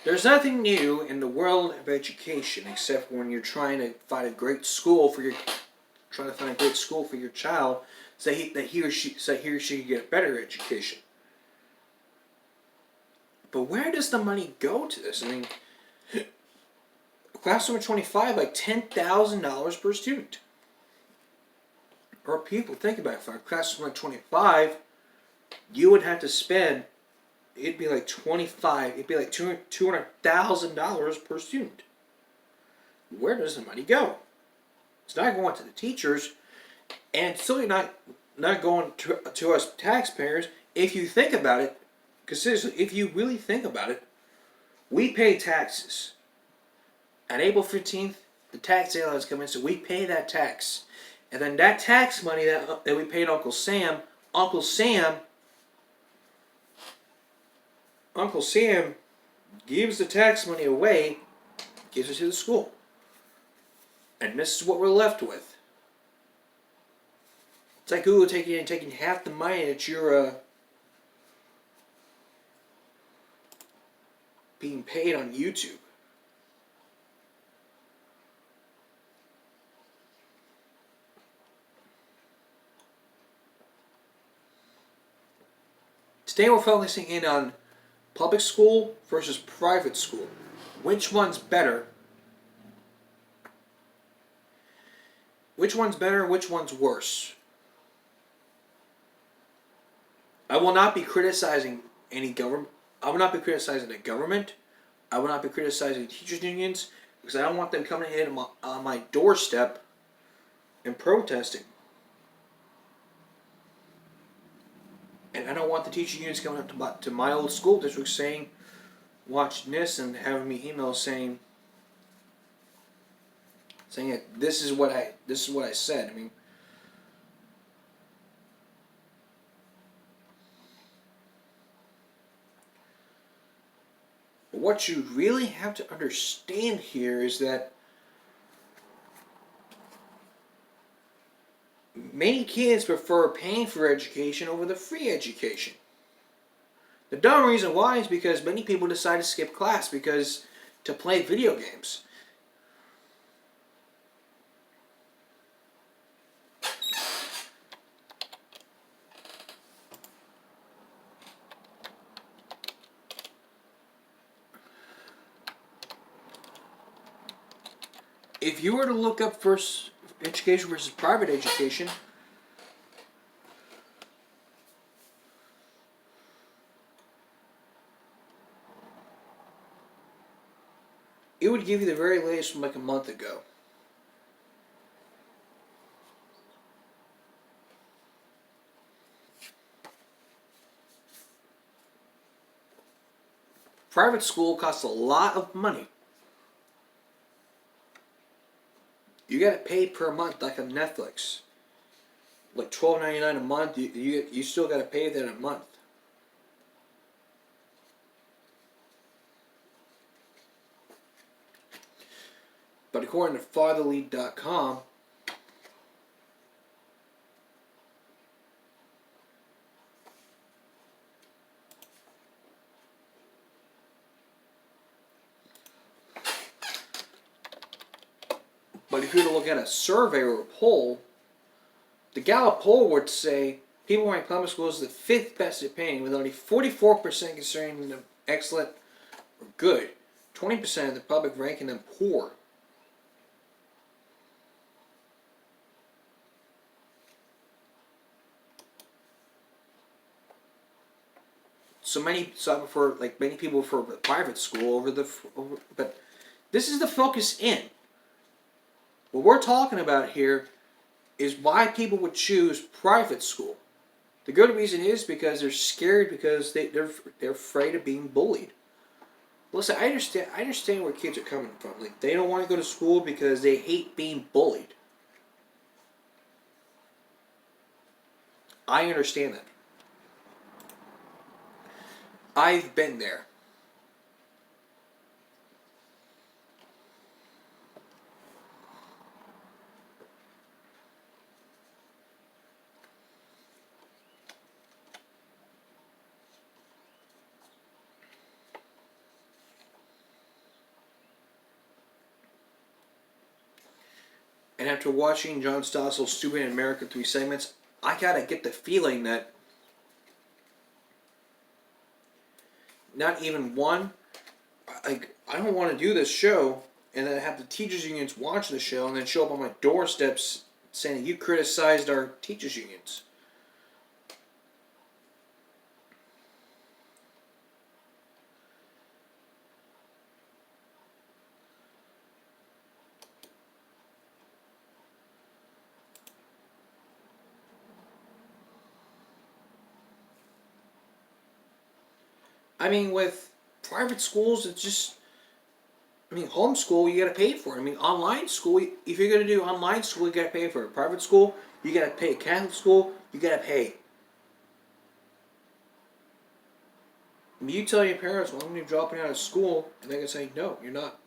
There's nothing new in the world of education except when you're trying to find a great school for your child, so he or she can get a better education. But where does the money go to this? I mean, class number 25, like $10,000 per student. Or people, think about it. For class number 25, you would have to spend. It'd be like $200,000 per student. Where does the money go? It's not going to the teachers, and it's certainly not going to us taxpayers. If you think about it, because seriously, if you really think about it, we pay taxes. On April 15th, the tax deadline is coming, so we pay that tax. And then that tax money that we paid Uncle Sam gives the tax money away, gives it to the school. And this is what we're left with. It's like Google taking half the money that you're being paid on YouTube. Today we're focusing in on public school versus private school. Which one's better? Which one's better? Which one's worse? I will not be criticizing any government. I will not be criticizing the government. I will not be criticizing teachers' unions, because I don't want them coming in on my doorstep and protesting. And I don't want the teacher unions coming up to my old school district saying, watching this and having me emails saying that this is what I said. I mean, what you really have to understand here is that many kids prefer paying for education over the free education. The dumb reason why is because many people decide to skip class to play video games. If you were to look up first education versus private education, it would give you the very latest from like a month ago. Private school costs a lot of money. You got to pay per month, like on Netflix, like $12.99 a month. You still got to pay that a month. But according to fatherly.com, but if you were to look at a survey or a poll, the Gallup poll would say people rank public schools the 5th best at paying, with only 44% considering them excellent or good, 20% of the public ranking them poor. Many people prefer the private school but this is the focus in. What we're talking about here is why people would choose private school. The good reason is because they're scared, because they're afraid of being bullied. Listen, I understand where kids are coming from. Like, they don't want to go to school because they hate being bullied. I understand that. I've been there. And after watching John Stossel's Stupid in America 3 segments, I gotta get the feeling that not even one, like, I don't want to do this show and then have the teachers unions watch the show and then show up on my doorsteps saying you criticized our teachers unions. I mean, with private schools, it's just, I mean, homeschool, you gotta pay for it. I mean, online school, if you're gonna do online school, you gotta pay for it. Private school, you gotta pay. Catholic school, you gotta pay. I mean, you tell your parents, well, I'm gonna be dropping out of school, and they're gonna say, no, you're not.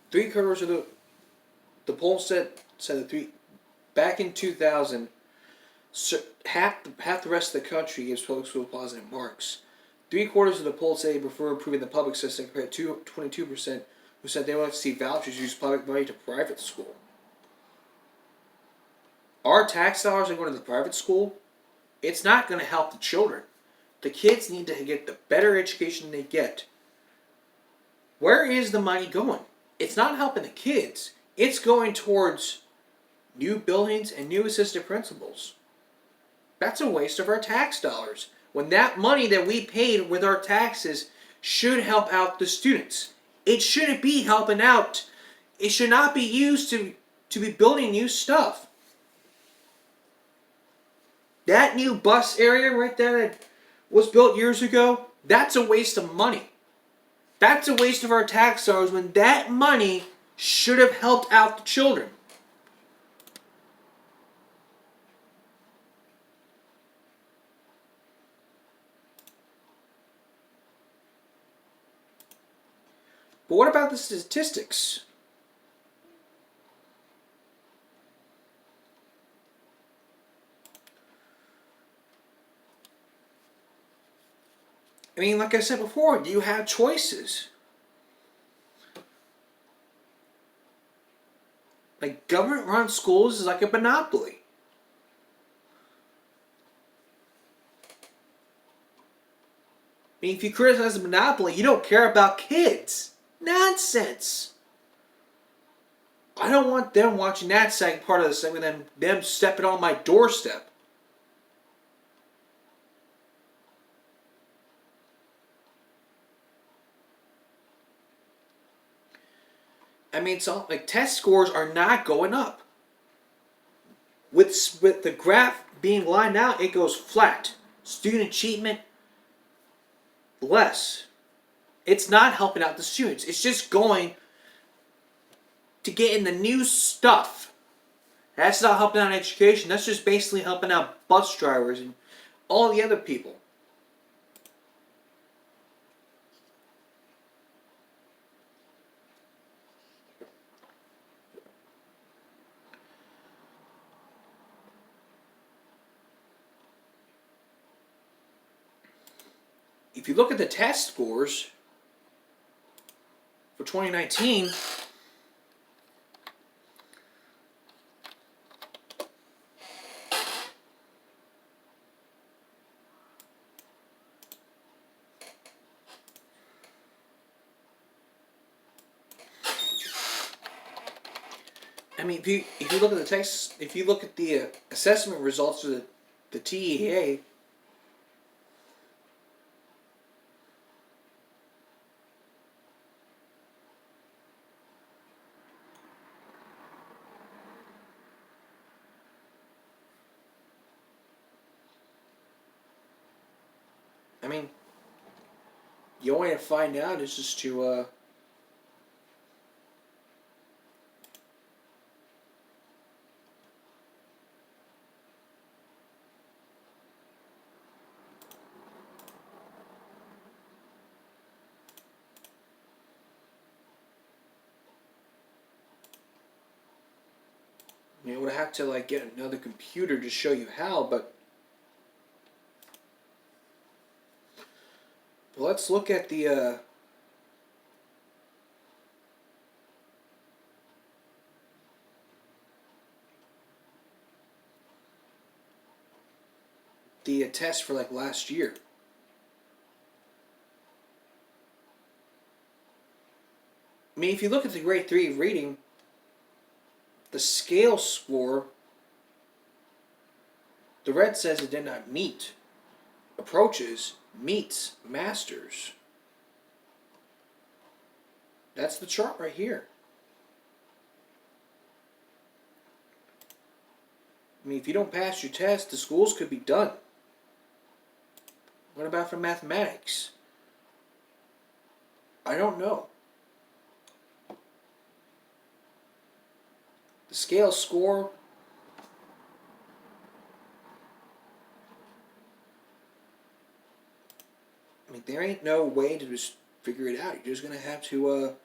Three-quarters of the poll said that back in 2000, half the rest of the country gives public school positive marks. Three-quarters of the poll say they prefer improving the public system compared to 22% who said they want to see vouchers use public money to private school. Our tax dollars are going to the private school. It's not going to help the children. The kids need to get the better education they get. Where is the money going? It's not helping the kids. It's going towards new buildings and new assistant principals. That's a waste of our tax dollars. When that money that we paid with our taxes should help out the students. It shouldn't be helping out. It should not be used to be building new stuff. That new bus area right there that was built years ago, that's a waste of money. That's a waste of our tax dollars when that money should have helped out the children. But what about the statistics? I mean, like I said before, you have choices. Like, government-run schools is like a monopoly. I mean, if you criticize a monopoly, you don't care about kids. Nonsense. I don't want them watching that second part of the segment and them stepping on my doorstep. I mean, it's all, like, test scores are not going up. With the graph being lined out, it goes flat. Student achievement, less. It's not helping out the students. It's just going to get in the new stuff. That's not helping out education. That's just basically helping out bus drivers and all the other people. If you look at the test scores for 2019, I mean, if you look at the text, if you look at the assessment results for the TEA, I mean, the only way to find out is just to would have to like get another computer to show you how, but let's look at the test for like last year. I mean, if you look at the grade 3 reading, the scale score, the red says it did not meet. Approaches meets masters. That's the chart right here. I mean, if you don't pass your test, the schools could be done. What about for mathematics? I don't know. The scale score, I mean, there ain't no way to just figure it out. You're just going to have to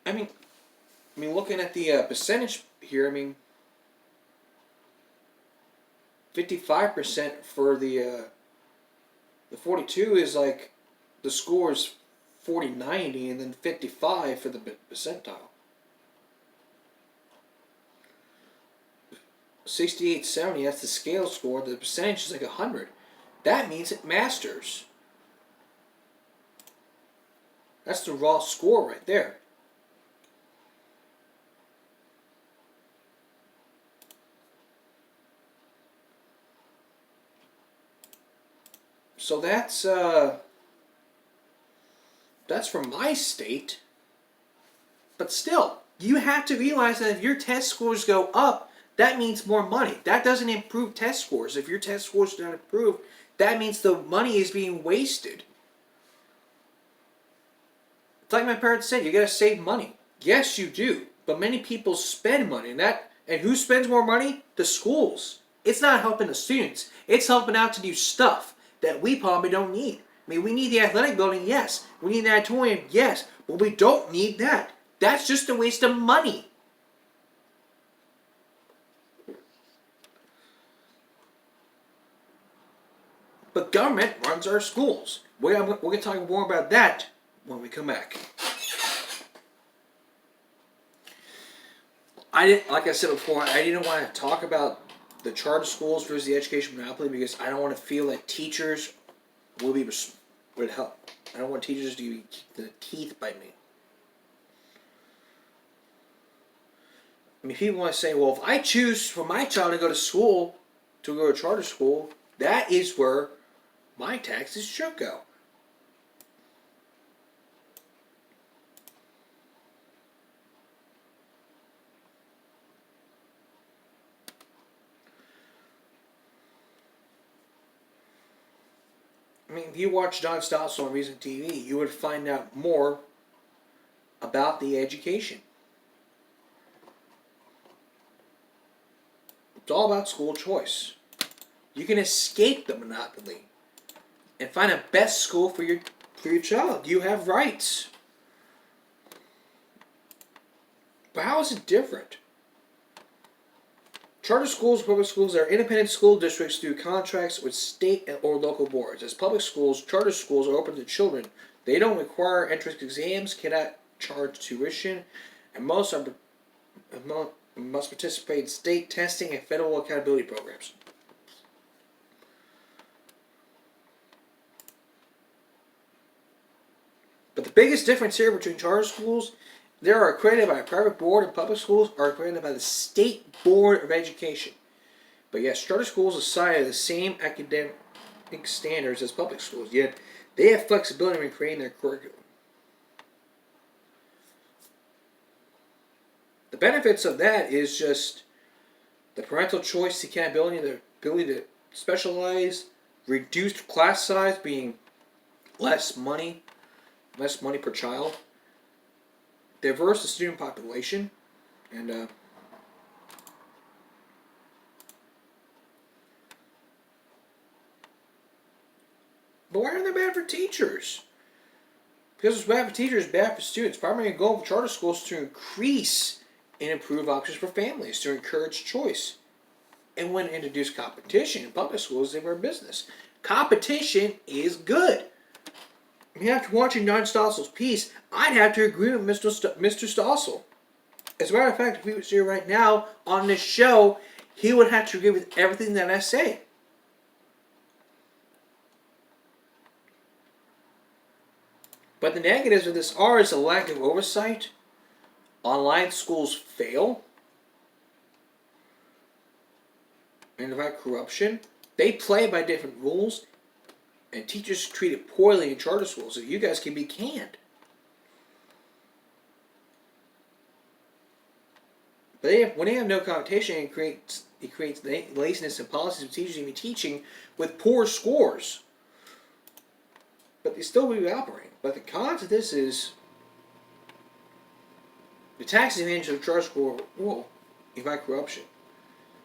I mean, looking at the percentage here, I mean, 55% for the 42 is like the score is 40-90, and then 55 for the percentile. 68-70, that's the scale score. The percentage is like 100. That means it masters. That's the raw score right there. So that's from my state. But still, you have to realize that if your test scores go up, that means more money. That doesn't improve test scores. If your test scores don't improve, that means the money is being wasted. It's like my parents said, you gotta save money. Yes, you do. But many people spend money, and who spends more money? The schools. It's not helping the students. It's helping out to do stuff that we probably don't need. I mean, we need the athletic building, yes. We need the auditorium, yes. But we don't need that. That's just a waste of money. But government runs our schools. We're going to talk more about that when we come back. Like I said before, I didn't want to talk about the charter schools versus the education monopoly because I don't want to feel that teachers would help. I don't want teachers to be the teeth by me. I mean, people want to say, well, if I choose for my child to go to school, to go to charter school, that is where my taxes should go. I mean, if you watch John Stossel on Reason TV, you would find out more about the education. It's all about school choice. You can escape the monopoly and find a best school for your child. You have rights. But how is it different? Charter schools, public schools are independent school districts through contracts with state or local boards. As public schools, charter schools are open to children. They don't require entrance exams, cannot charge tuition, and most must participate in state testing and federal accountability programs. But the biggest difference here between charter schools, they are accredited by a private board, and public schools are accredited by the State Board of Education. But yes, charter schools are cited the same academic standards as public schools, yet they have flexibility in creating their curriculum. The benefits of that is just the parental choice, the accountability, the ability to specialize, reduced class size being less money per child, diverse the student population, And but why are they bad for teachers? Because it's bad for teachers, bad for students. Primary goal of charter schools is to increase and improve options for families, to encourage choice. And when introduce competition in public schools, they were a business. Competition is good. After watching John Stossel's piece, I'd have to agree with Mr. Stossel. As a matter of fact, if he was here right now on this show, he would have to agree with everything that I say. But the negatives of this are is a lack of oversight. Online schools fail. And about corruption. They play by different rules. And teachers treated poorly in charter schools. So you guys can be canned. But when they have no competition, it creates laziness in policies of teachers even teaching with poor scores. But they still will be operating. But the cons of this is the tax advantage of the charter school will invite corruption.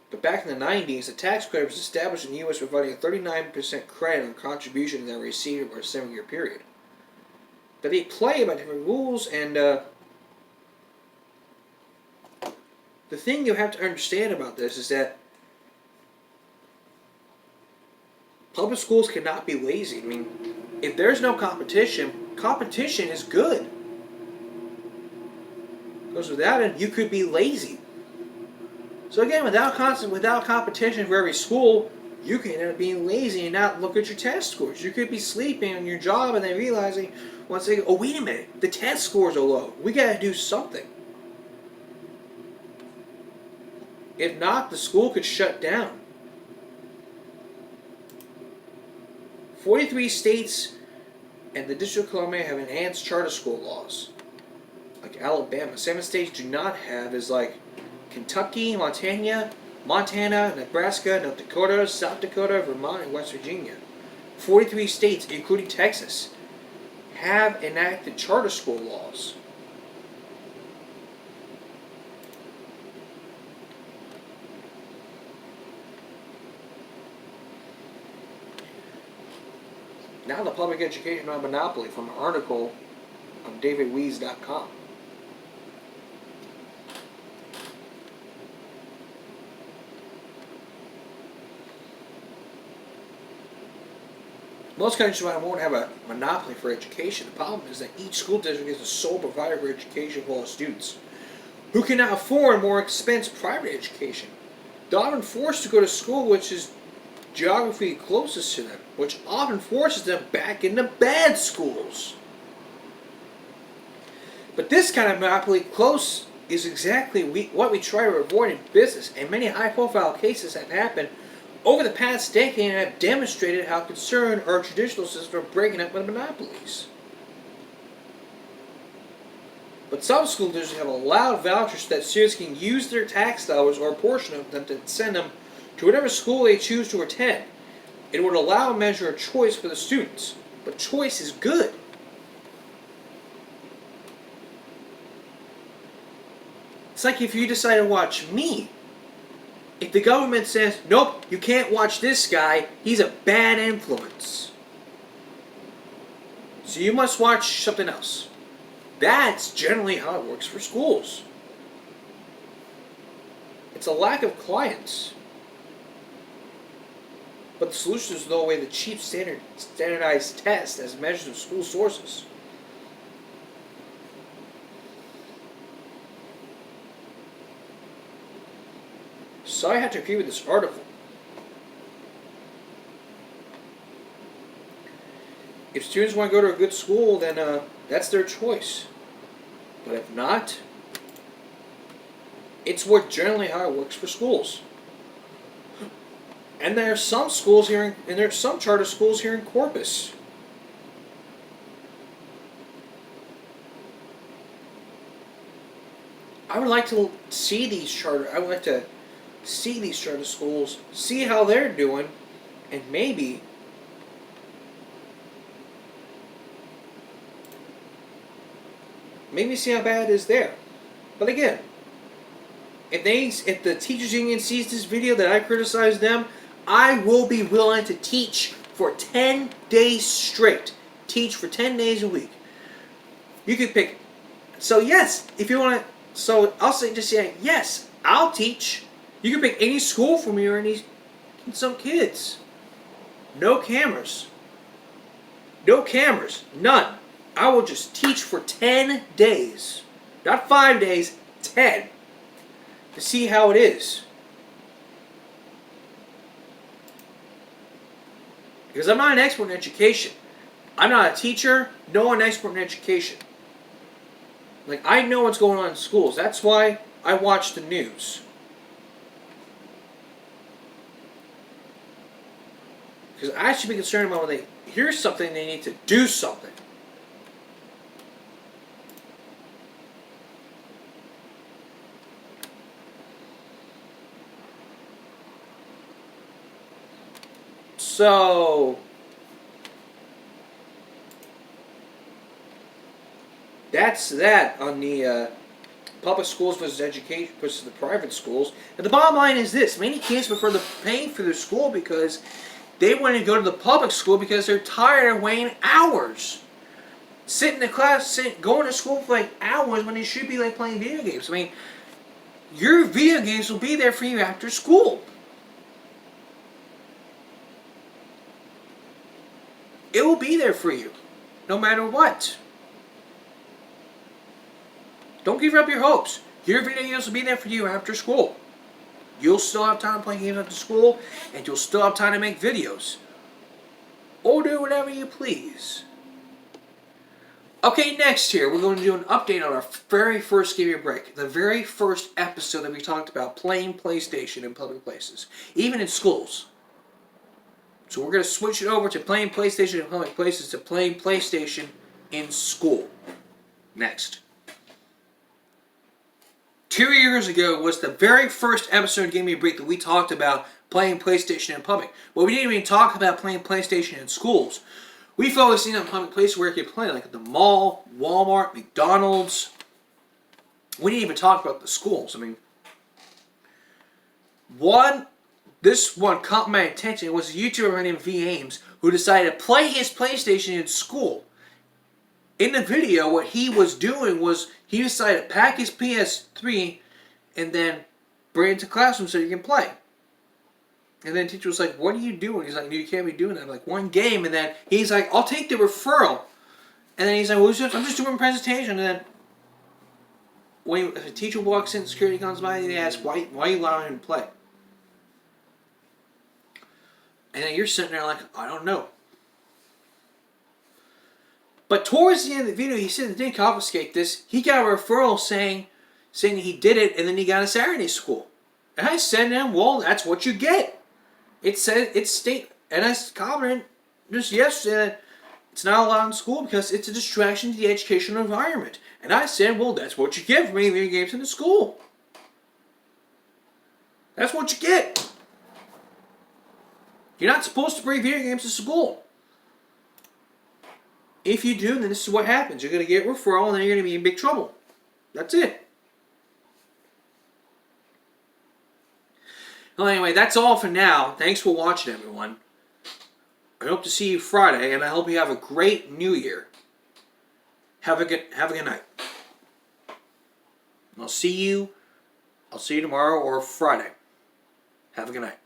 But back in the 90s, the tax credit was established in the U.S. providing a 39% credit on contributions that were received over a 7-year period. But they play by different rules, and the thing you have to understand about this is that public schools cannot be lazy. I mean, if there's no competition, competition is good. Because without it, you could be lazy. So again, without competition for every school, you can end up being lazy and not look at your test scores. You could be sleeping on your job and then realizing once they go, oh wait a minute, the test scores are low. We got to do something. If not, the school could shut down. 43 states and the District of Columbia have enhanced charter school laws. Like Alabama. 7 states do not have is like Kentucky, Montana, Nebraska, North Dakota, South Dakota, Vermont, and West Virginia. 43 states, including Texas, have enacted charter school laws. Now the public education on monopoly from an article on davidwees.com. Most countries won't have a monopoly for education. The problem is that each school district is the sole provider for education for all students, who cannot afford more expensive private education. They're often forced to go to school which is geography closest to them, which often forces them back into bad schools. But this kind of monopoly close is exactly what we try to avoid in business, and many high-profile cases have happened over the past decade and have demonstrated how concerned our traditional system are breaking up with monopolies. But some school districts have allowed vouchers so that students can use their tax dollars or a portion of them to send them to whatever school they choose to attend. It would allow a measure of choice for the students, but choice is good. It's like if you decide to watch me. If the government says, nope, you can't watch this guy, he's a bad influence, so you must watch something else. That's generally how it works for schools. It's a lack of clients. But the solution is throw away the cheap standardized tests as measures of school sources. So I have to agree with this article. If students want to go to a good school, then that's their choice. But if not, it's generally how it works for schools. And there are some schools here, and there are some charter schools here in Corpus. I would like to see these charter schools, see how they're doing, and maybe see how bad it is there. But again, if the teachers union sees this video that I criticize them, I will be willing to teach for 10 days straight. Teach for 10 days a week. You could pick. So yes, if you want to. So I'll say yes. I'll teach. You can pick any school for me or some kids. No cameras. No cameras. None. I will just teach for 10 days. Not 5 days, 10. To see how it is. Because I'm not an expert in education. I'm not a teacher, nor an expert in education. Like, I know what's going on in schools. That's why I watch the news. Because I should be concerned about when they hear something, they need to do something. So, that's that on the public schools versus education versus the private schools. And the bottom line is this: many kids prefer paying for their school because they want to go to the public school because they're tired of waiting hours, sitting in class, going to school for like hours when they should be like playing video games. I mean, your video games will be there for you after school. It will be there for you, no matter what. Don't give up your hopes. Your video games will be there for you after school. You'll still have time to play games after school, and you'll still have time to make videos. Or do whatever you please. Okay, next here, we're going to do an update on our very first Give Me a Break. The very first episode that we talked about playing PlayStation in public places, even in schools. So we're going to switch it over to playing PlayStation in public places to playing PlayStation in school. Next. 2 years ago was the very first episode of Give Me a Break that we talked about playing PlayStation in public. Well, we didn't even talk about playing PlayStation in schools. We focused in on public places where you could play, like at the mall, Walmart, McDonald's. We didn't even talk about the schools. I mean, this one caught my attention. It was a YouTuber named V Ames who decided to play his PlayStation in school. In the video, what he was doing was he decided to pack his PS3 and then bring it to classroom so you can play. And then the teacher was like, "What are you doing?" He's like, "No, you can't be doing that." I'm like, one game. And then he's like, "I'll take the referral." And then he's like, "Well, I'm just doing a presentation." And then when the teacher walks in, security comes by, and they ask, why are you allowing him to play? And then you're sitting there like, I don't know. But towards the end of the video, he said he didn't confiscate this. He got a referral saying he did it, and then he got a Saturday school. And I said to him, well, that's what you get. It said, and I commented just yesterday that it's not allowed in school because it's a distraction to the educational environment. And I said, well, that's what you get for bringing video games into school. That's what you get. You're not supposed to bring video games to school. If you do, then this is what happens. You're going to get a referral and then you're going to be in big trouble. That's it. Well, anyway, that's all for now. Thanks for watching, everyone. I hope to see you Friday, and I hope you have a great New Year. Have a good night. I'll see you tomorrow or Friday. Have a good night.